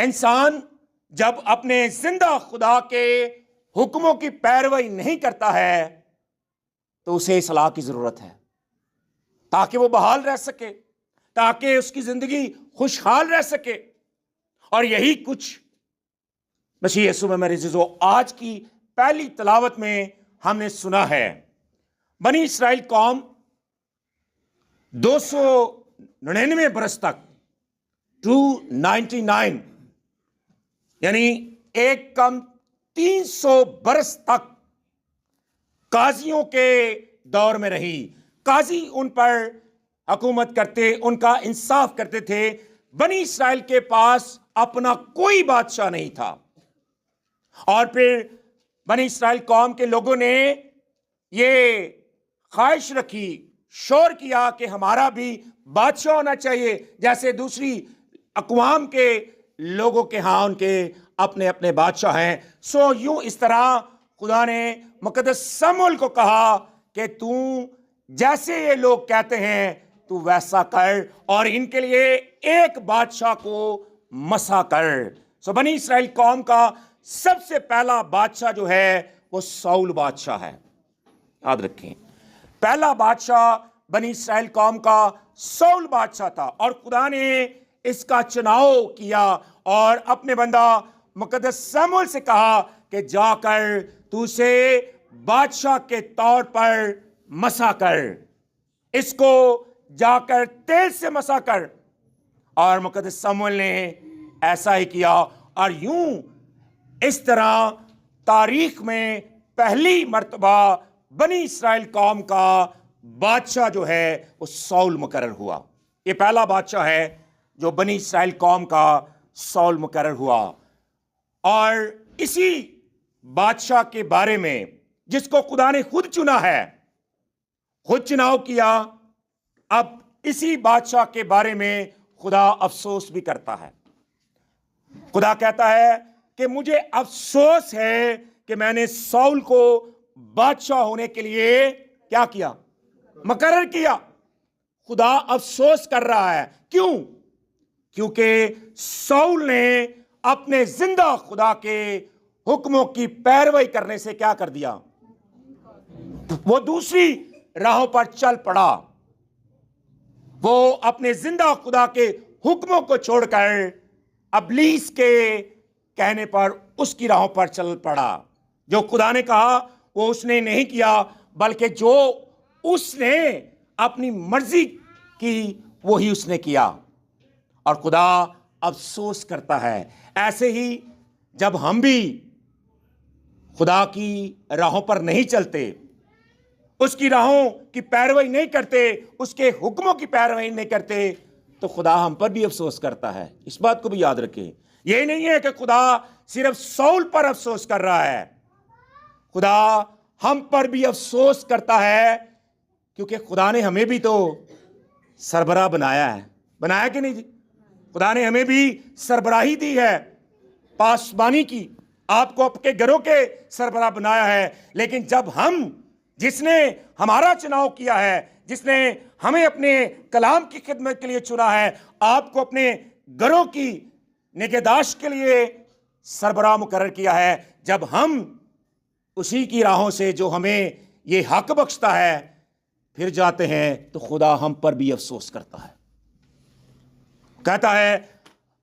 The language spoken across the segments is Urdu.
انسان جب اپنے زندہ خدا کے حکموں کی پیروی نہیں کرتا ہے تو اسے اصلاح کی ضرورت ہے، تاکہ وہ بحال رہ سکے، تاکہ اس کی زندگی خوشحال رہ سکے۔ اور یہی کچھ مسیح یسوع میں میرے عزیزو آج کی پہلی تلاوت میں ہم نے سنا ہے۔ بنی اسرائیل قوم 299 برس تک 299 یعنی ایک کم 300 برس تک قاضیوں کے دور میں رہی۔ قاضی ان پر حکومت کرتے، ان کا انصاف کرتے تھے۔ بنی اسرائیل کے پاس اپنا کوئی بادشاہ نہیں تھا، اور پھر بنی اسرائیل قوم کے لوگوں نے یہ خواہش رکھی، شور کیا کہ ہمارا بھی بادشاہ ہونا چاہیے، جیسے دوسری اقوام کے لوگوں کے ہاں ان کے اپنے اپنے بادشاہ ہیں۔ یوں اس طرح خدا نے مقدس سموئیل کو کہا کہ تو جیسے یہ لوگ کہتے ہیں تو ویسا کر، اور ان کے لیے ایک بادشاہ کو مسا کر۔ بنی اسرائیل قوم کا سب سے پہلا بادشاہ جو ہے وہ ساؤل بادشاہ ہے، یاد رکھیں۔ پہلا بادشاہ بنی اسرائیل قوم کا ساؤل بادشاہ تھا، اور خدا نے اس کا چناؤ کیا اور اپنے بندہ مقدس سموئیل سے کہا کہ جا کر تو اسے بادشاہ کے طور پر مسا کر، اس کو جا کر تیل سے مسا کر۔ اور مقدس سموئیل نے ایسا ہی کیا، اور یوں اس طرح تاریخ میں پہلی مرتبہ بنی اسرائیل قوم کا بادشاہ جو ہے وہ ساؤل مقرر ہوا۔ یہ پہلا بادشاہ ہے جو بنی اسرائیل قوم کا ساؤل مقرر ہوا۔ اور اسی بادشاہ کے بارے میں جس کو خدا نے خود چنا ہے، خود چناؤ کیا، اب اسی بادشاہ کے بارے میں خدا افسوس بھی کرتا ہے۔ خدا کہتا ہے کہ مجھے افسوس ہے کہ میں نے ساؤل کو بادشاہ ہونے کے لیے کیا کیا؟ مقرر کیا۔ خدا افسوس کر رہا ہے، کیوں؟ کیونکہ ساؤل نے اپنے زندہ خدا کے حکموں کی پیروی کرنے سے کیا کر دیا؟ وہ دوسری راہوں پر چل پڑا، وہ اپنے زندہ خدا کے حکموں کو چھوڑ کر ابلیس کے کہنے پر اس کی راہوں پر چل پڑا۔ جو خدا نے کہا وہ اس نے نہیں کیا، بلکہ جو اس نے اپنی مرضی کی وہی اس نے کیا، اور خدا افسوس کرتا ہے۔ ایسے ہی جب ہم بھی خدا کی راہوں پر نہیں چلتے، اس کی راہوں کی پیروی نہیں کرتے، اس کے حکموں کی پیروی نہیں کرتے، تو خدا ہم پر بھی افسوس کرتا ہے۔ اس بات کو بھی یاد رکھیں۔ یہ نہیں ہے کہ خدا صرف ساؤل پر افسوس کر رہا ہے، خدا ہم پر بھی افسوس کرتا ہے، کیونکہ خدا نے ہمیں بھی تو سربراہ بنایا کہ نہیں جی؟ خدا نے ہمیں بھی سربراہی دی ہے پاسبانی کی، آپ کو آپ کے گھروں کے سربراہ بنایا ہے۔ لیکن جب ہم، جس نے ہمارا چناؤ کیا ہے، جس نے ہمیں اپنے کلام کی خدمت کے لیے چنا ہے، آپ کو اپنے گھروں کی نگہداشت کے لیے سربراہ مقرر کیا ہے، جب ہم اسی کی راہوں سے جو ہمیں یہ حق بخشتا ہے پھر جاتے ہیں، تو خدا ہم پر بھی افسوس کرتا ہے، کہتا ہے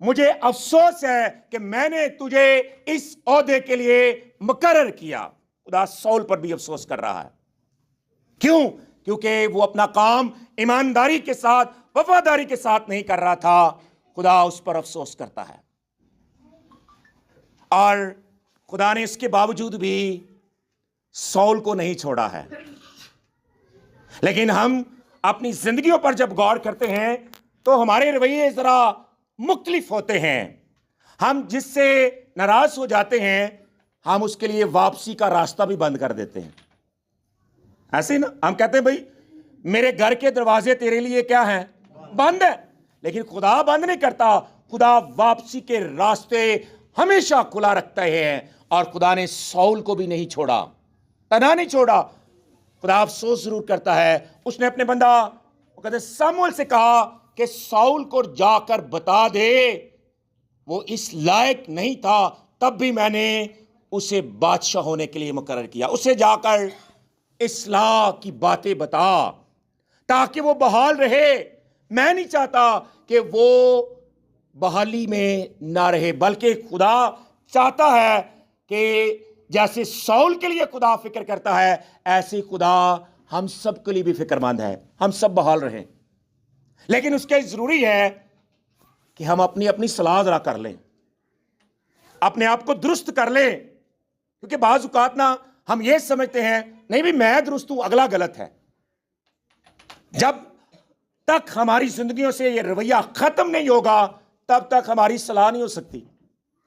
مجھے افسوس ہے کہ میں نے تجھے اس عہدے کے لیے مقرر کیا۔ خدا ساؤل پر بھی افسوس کر رہا ہے، کیوں؟ کیونکہ وہ اپنا کام ایمانداری کے ساتھ، وفاداری کے ساتھ نہیں کر رہا تھا۔ خدا اس پر افسوس کرتا ہے، اور خدا نے اس کے باوجود بھی ساؤل کو نہیں چھوڑا ہے۔ لیکن ہم اپنی زندگیوں پر جب غور کرتے ہیں تو ہمارے رویے ذرا مختلف ہوتے ہیں۔ ہم جس سے ناراض ہو جاتے ہیں، ہم اس کے لیے واپسی کا راستہ بھی بند کر دیتے ہیں۔ ایسے ہی نا، ہم کہتے ہیں بھائی میرے گھر کے دروازے تیرے لیے کیا ہیں؟ بند ہے۔ لیکن خدا بند نہیں کرتا، خدا واپسی کے راستے ہمیشہ کھلا رکھتا ہے، اور خدا نے ساؤل کو بھی نہیں چھوڑا، تنہا نہیں چھوڑا۔ خدا افسوس ضرور کرتا ہے۔ اس نے اپنے بندہ مقدس سموئیل سے کہا کہ ساؤل کو جا کر بتا دے وہ اس لائق نہیں تھا، تب بھی میں نے اسے بادشاہ ہونے کے لیے مقرر کیا. اسے جا کر اصلاح کی باتیں بتا تاکہ وہ بحال رہے. میں نہیں چاہتا کہ وہ بحالی میں نہ رہے، بلکہ خدا چاہتا ہے کہ جیسے سول کے لیے خدا فکر کرتا ہے، ایسے خدا ہم سب کے لیے بھی فکر مند ہے، ہم سب بحال رہیں. لیکن اس کے ضروری ہے کہ ہم اپنی اپنی صلاح ذرا کر لیں، اپنے آپ کو درست کر لیں. کیونکہ بعض اوقات نا ہم یہ سمجھتے ہیں نہیں بھی میں درست ہوں، اگلا غلط ہے. جب تک ہماری زندگیوں سے یہ رویہ ختم نہیں ہوگا تب تک ہماری صلاح نہیں ہو سکتی،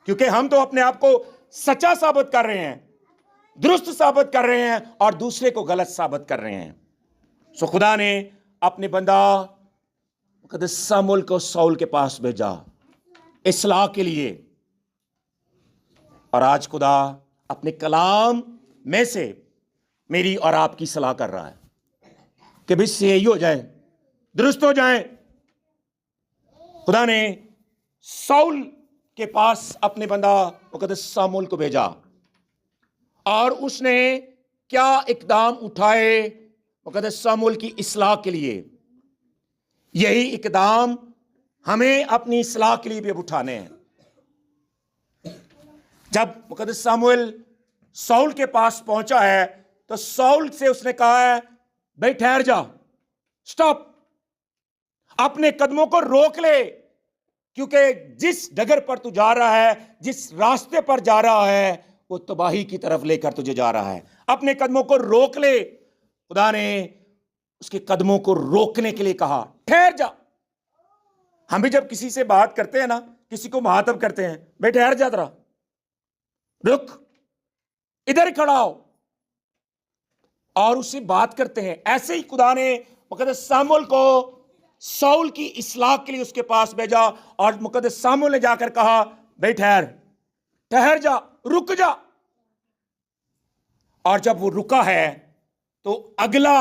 کیونکہ ہم تو اپنے آپ کو سچا ثابت کر رہے ہیں، درست ثابت کر رہے ہیں، اور دوسرے کو غلط ثابت کر رہے ہیں. سو خدا نے اپنے بندہ مقدس سموئیل کو سول کے پاس بھیجا اصلاح کے لیے. اور آج خدا اپنے کلام میں سے میری اور آپ کی صلاح کر رہا ہے کہ بھی صحیح ہو جائیں، درست ہو جائیں. خدا نے سول کے پاس اپنے بندہ مقدس سموئیل کو بھیجا، اور اس نے کیا اقدام اٹھائے مقدس سموئیل کی اصلاح کے لیے. یہی اقدام ہمیں اپنی اصلاح کے لیے بھی اب اٹھانے ہیں. جب مقدس سموئیل سول کے پاس پہنچا ہے تو سول سے اس نے کہا ہے بھائی ٹھہر جا، سٹاپ، اپنے قدموں کو روک لے، کیونکہ جس ڈگر پر تو جا رہا ہے، جس راستے پر جا رہا ہے، وہ تباہی کی طرف لے کر تجھے جا رہا ہے. اپنے قدموں کو روک لے. خدا نے اس کے قدموں کو روکنے کے لیے کہا ٹھہر جا. ہم بھی جب کسی سے بات کرتے ہیں نا، کسی کو مخاطب کرتے ہیں، بھائی ٹھہر جا ذرا، رک، ادھر کھڑا ہو، اور اس سے بات کرتے ہیں. ایسے ہی خدا نے مقدس سموئیل کو سول کی اصلاح کے لیے اس کے پاس بھیجا، اور مقدس سموئیل نے جا کر کہا بھائی ٹھہر جا، رک جا. اور جب وہ رکا ہے تو اگلا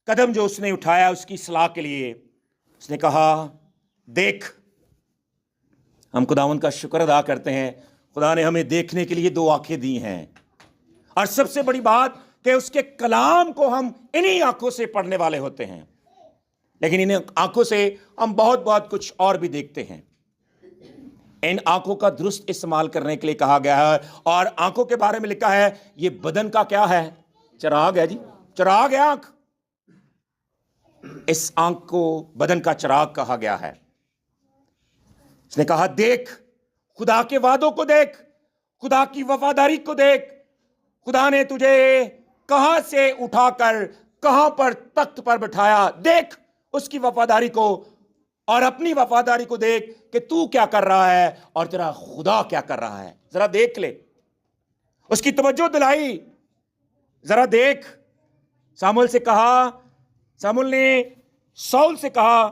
قدم جو اس نے اٹھایا اس کی اصلاح کے لیے، اس نے کہا دیکھ. ہم خداوند کا شکر ادا کرتے ہیں، خدا نے ہمیں دیکھنے کے لیے دو آنکھیں دی ہیں، اور سب سے بڑی بات کہ اس کے کلام کو ہم انہی آنکھوں سے پڑھنے والے ہوتے ہیں. لیکن ان آنکھوں سے ہم بہت کچھ اور بھی دیکھتے ہیں. ان آنکھوں کا درست استعمال کرنے کے لیے کہا گیا ہے. اور آنکھوں کے بارے میں لکھا ہے یہ بدن کا کیا ہے؟ چراغ ہے. جی چراغ ہے آنکھ. اس آنکھ کو بدن کا چراغ کہا گیا ہے. اس نے کہا دیکھ، خدا کے وعدوں کو دیکھ، خدا کی وفاداری کو دیکھ. خدا نے تجھے کہاں سے اٹھا کر کہاں پر تخت پر بٹھایا، دیکھ اس کی وفاداری کو، اور اپنی وفاداری کو دیکھ کہ تو کیا کر رہا ہے اور تیرا خدا کیا کر رہا ہے. ذرا دیکھ لے. اس کی توجہ دلائی، ذرا دیکھ. سموئیل سے کہا، سموئیل نے سول سے کہا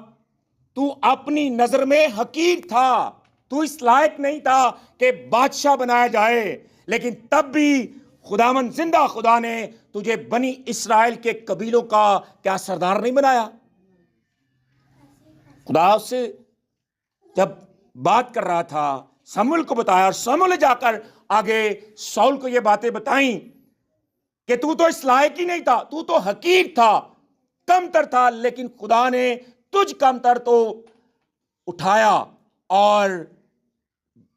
تو اپنی نظر میں حقیر تھا، تو اس لائق نہیں تھا کہ بادشاہ بنایا جائے، لیکن تب بھی خداوند زندہ خدا نے تجھے بنی اسرائیل کے قبیلوں کا کیا سردار نہیں بنایا. خدا اس سے جب بات کر رہا تھا سموئیل کو بتایا، اور سموئیل نے جا کر آگے سول کو یہ باتیں بتائیں کہ تو اس لائق ہی نہیں تھا، تو حقیر تھا، کم تر تھا، لیکن خدا نے تجھ کم تر تو اٹھایا اور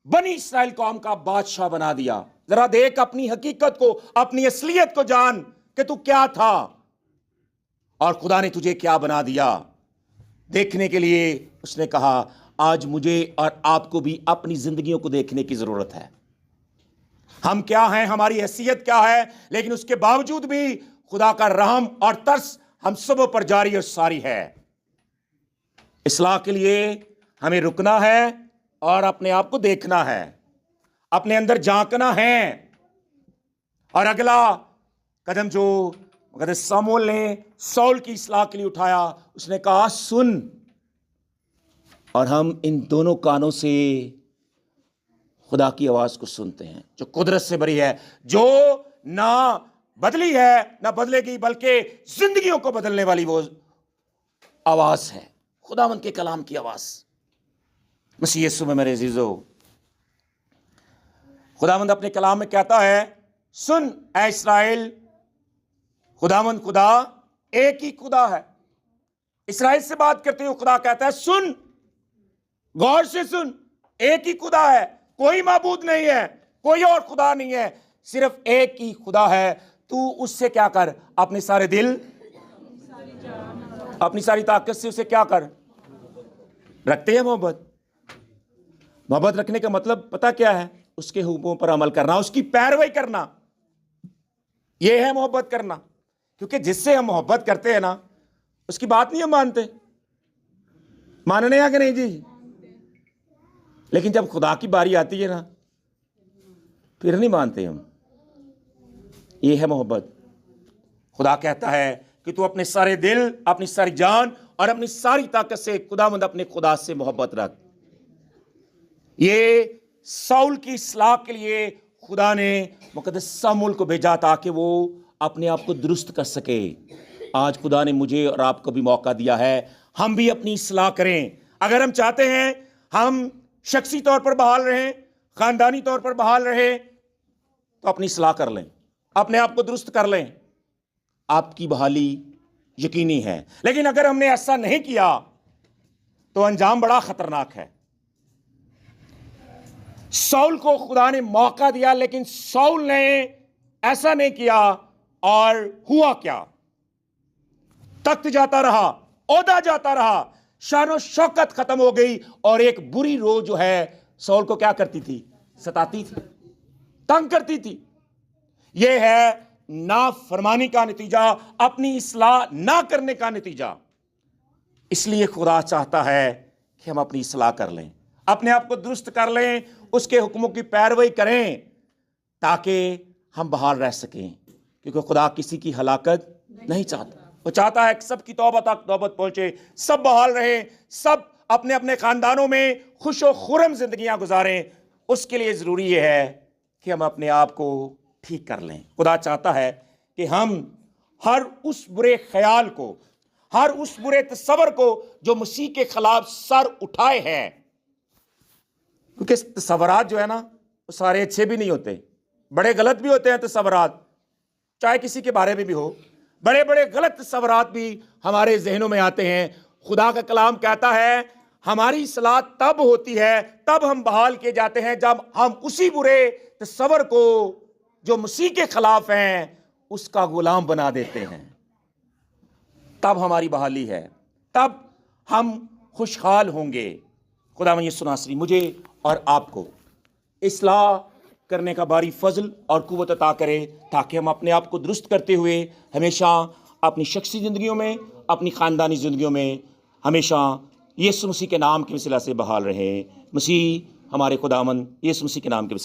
بنی اسرائیل قوم کا بادشاہ بنا دیا. ذرا دیکھ اپنی حقیقت کو، اپنی اصلیت کو جان کہ تو کیا تھا اور خدا نے تجھے کیا بنا دیا. دیکھنے کے لیے اس نے کہا آج مجھے اور آپ کو بھی اپنی زندگیوں کو دیکھنے کی ضرورت ہے. ہم کیا ہیں، ہماری حیثیت کیا ہے، لیکن اس کے باوجود بھی خدا کا رحم اور ترس ہم سبوں پر جاری اور ساری ہے. اصلاح کے لیے ہمیں رکنا ہے اور اپنے آپ کو دیکھنا ہے، اپنے اندر جھانکنا ہے. اور اگلا قدم جو مقدس سموئیل نے سول کی اصلاح کے لیے اٹھایا، اس نے کہا سن. اور ہم ان دونوں کانوں سے خدا کی آواز کو سنتے ہیں جو قدرت سے بری ہے، جو نہ بدلی ہے نہ بدلے گی، بلکہ زندگیوں کو بدلنے والی وہ آواز ہے، خداوند کے کلام کی آواز. مسیح یسوع میں میرے عزیزو، خداوند اپنے کلام میں کہتا ہے، سن اے اسرائیل، خداوند خدا ایک ہی خدا ہے۔ اسرائیل سے بات کرتے ہوئے خدا کہتا ہے، سن، غور سے سن، ایک ہی خدا ہے، کوئی معبود نہیں ہے، کوئی اور خدا نہیں ہے، صرف ایک ہی خدا ہے۔ تو اس سے کیا کر، اپنے سارے دل، اپنی ساری طاقت سے اسے کیا کر، رکھتے ہیں محبت۔ محبت رکھنے کا مطلب پتہ کیا ہے؟ اس کے حکموں پر عمل کرنا، اس کی پیروی کرنا، یہ ہے محبت کرنا۔ کیونکہ جس سے ہم محبت کرتے ہیں نا، اس کی بات نہیں ہم مانتے، ماننے یا کہ نہیں جی؟ لیکن جب خدا کی باری آتی ہے نا، پھر نہیں مانتے ہم۔ یہ ہے محبت۔ خدا کہتا ہے کہ تو اپنے سارے دل، اپنی ساری جان اور اپنی ساری طاقت سے خداوند اپنے خدا سے محبت رکھ۔ یہ ساؤل کی اصلاح کے لیے خدا نے مقدس سموئیل کو بھیجا تاکہ وہ اپنے آپ کو درست کر سکے۔ آج خدا نے مجھے اور آپ کو بھی موقع دیا ہے، ہم بھی اپنی اصلاح کریں۔ اگر ہم چاہتے ہیں ہم شخصی طور پر بحال رہیں، خاندانی طور پر بحال رہیں، تو اپنی اصلاح کر لیں، اپنے آپ کو درست کر لیں، آپ کی بحالی یقینی ہے۔ لیکن اگر ہم نے ایسا نہیں کیا تو انجام بڑا خطرناک ہے۔ ساؤل کو خدا نے موقع دیا، لیکن ساؤل نے ایسا نہیں کیا، اور ہوا کیا؟ تخت جاتا رہا، عہدہ جاتا رہا، شان و شوکت ختم ہو گئی، اور ایک بری روح جو ہے ساؤل کو کیا کرتی تھی؟ ستاتی تھی، تنگ کرتی تھی۔ یہ ہے نافرمانی کا نتیجہ، اپنی اصلاح نہ کرنے کا نتیجہ۔ اس لیے خدا چاہتا ہے کہ ہم اپنی اصلاح کر لیں، اپنے آپ کو درست کر لیں، اس کے حکموں کی پیروی کریں، تاکہ ہم بحال رہ سکیں۔ کیونکہ خدا کسی کی ہلاکت نہیں چاہتا، وہ چاہتا ہے کہ سب کی توبہ تک نوبت پہنچے، سب بحال رہیں، سب اپنے اپنے خاندانوں میں خوش و خرم زندگیاں گزاریں۔ اس کے لیے ضروری یہ ہے کہ ہم اپنے آپ کو ٹھیک کر لیں۔ خدا چاہتا ہے کہ ہم ہر اس برے خیال کو، ہر اس برے تصور کو جو مسیح کے خلاف سر اٹھائے ہیں، کیونکہ تصورات جو ہے نا، وہ سارے اچھے بھی نہیں ہوتے، بڑے غلط بھی ہوتے ہیں تصورات، چاہے کسی کے بارے میں بھی ہو، بڑے بڑے غلط تصورات بھی ہمارے ذہنوں میں آتے ہیں۔ خدا کا کلام کہتا ہے ہماری اصلاح تب ہوتی ہے، تب ہم بحال کیے جاتے ہیں جب ہم اسی برے تصور کو جو مسیح کے خلاف ہیں اس کا غلام بنا دیتے ہیں، تب ہماری بحالی ہے، تب ہم خوشحال ہوں گے۔ خدا یسوع ناصری مجھے اور آپ کو اصلاح کرنے کا باری فضل اور قوت عطا کرے، تاکہ ہم اپنے آپ کو درست کرتے ہوئے ہمیشہ اپنی شخصی زندگیوں میں، اپنی خاندانی زندگیوں میں ہمیشہ یسوع مسیح کے نام کی وسیلہ سے بحال رہیں۔ مسیح ہمارے خداوند یسوع مسیح کے نام کے وسیلہ